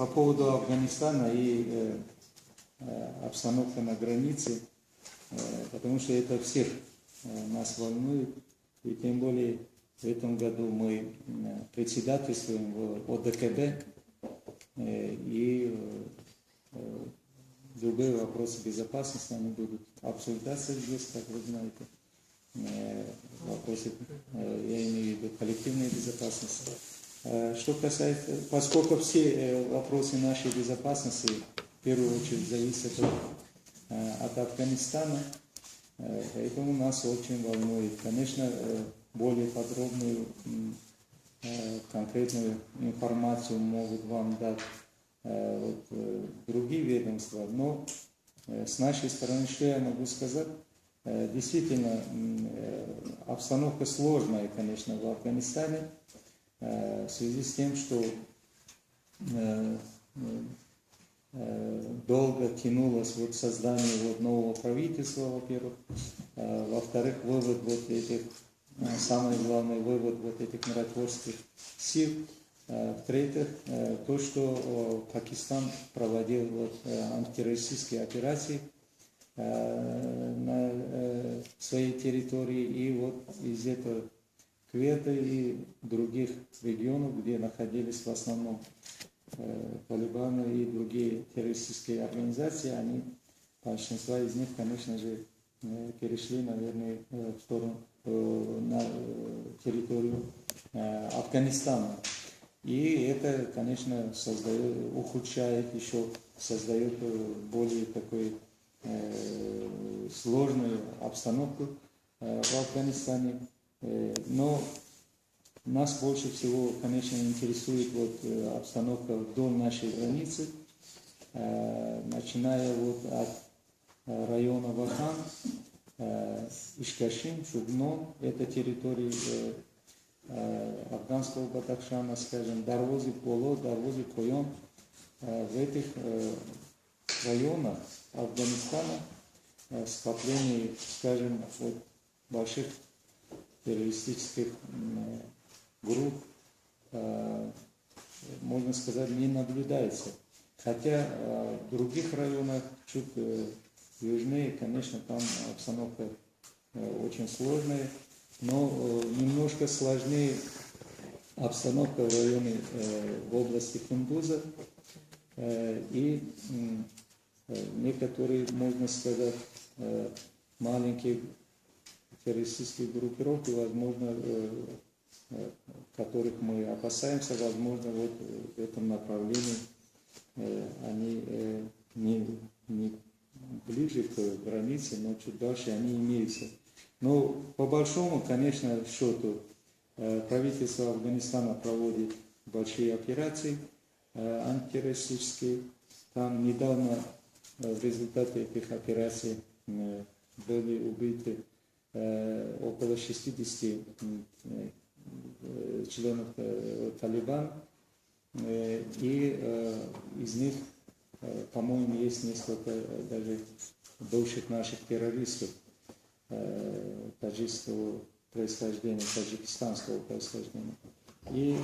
по поводу Афганистана и обстановка на границе, потому что это всех нас волнует, и тем более в этом году мы председательствуем в ОДКБ, и любые вопросы безопасности они будут обсуждаться здесь, как вы знаете, вопросы, я имею в виду коллективной безопасности. Что касается, поскольку все вопросы нашей безопасности в первую очередь зависят от Афганистана, поэтому нас очень волнует. Конечно, более подробную, конкретную информацию могут вам дать другие ведомства, но с нашей стороны, что я могу сказать, действительно, обстановка сложная, конечно, в Афганистане, в связи с тем, что долго тянулось создание нового правительства, во-первых, во-вторых, вывод этих, самый главный вывод этих миротворческих сил, в-третьих, то, что Пакистан проводил антитеррористические операции на своей территории, и из этого Квета и других регионов, где находились в основном талибаны и другие террористические организации, они, большинство из них, конечно же, перешли, наверное, в сторону, на территорию Афганистана. И это, конечно, ухудшает еще, создает более такую сложную обстановку в Афганистане. Но нас больше всего, конечно, интересует обстановка вдоль нашей границы, начиная от района Вахан, Ишкашин, Шубно, это территории афганского Бадахшана, скажем, Дарвози Поло, Дарвози Койон. В этих районах Афганистана скопление, скажем, больших террористических групп, можно сказать, не наблюдается. Хотя в других районах, чуть южнее, конечно, там обстановка очень сложная, но немножко сложнее обстановка в районе, в области Кундуза, и некоторые, можно сказать, маленькие террористические группировки, возможно, которых мы опасаемся, возможно, в этом направлении они не ближе к границе, но чуть дальше они имеются. Но по большому, конечно, счету, правительство Афганистана проводит большие операции антитеррористические. Там недавно в результате этих операций были убиты около 60 членов Талибан, и из них, по-моему, есть несколько даже бывших наших террористов таджикского происхождения, таджикистанского происхождения. И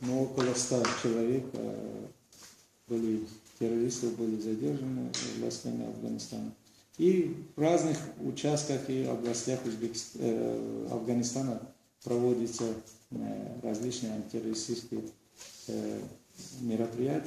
около 100 человек террористов были задержаны властями Афганистана. И в разных участках и областях Афганистана проводятся различные антитеррористические мероприятия.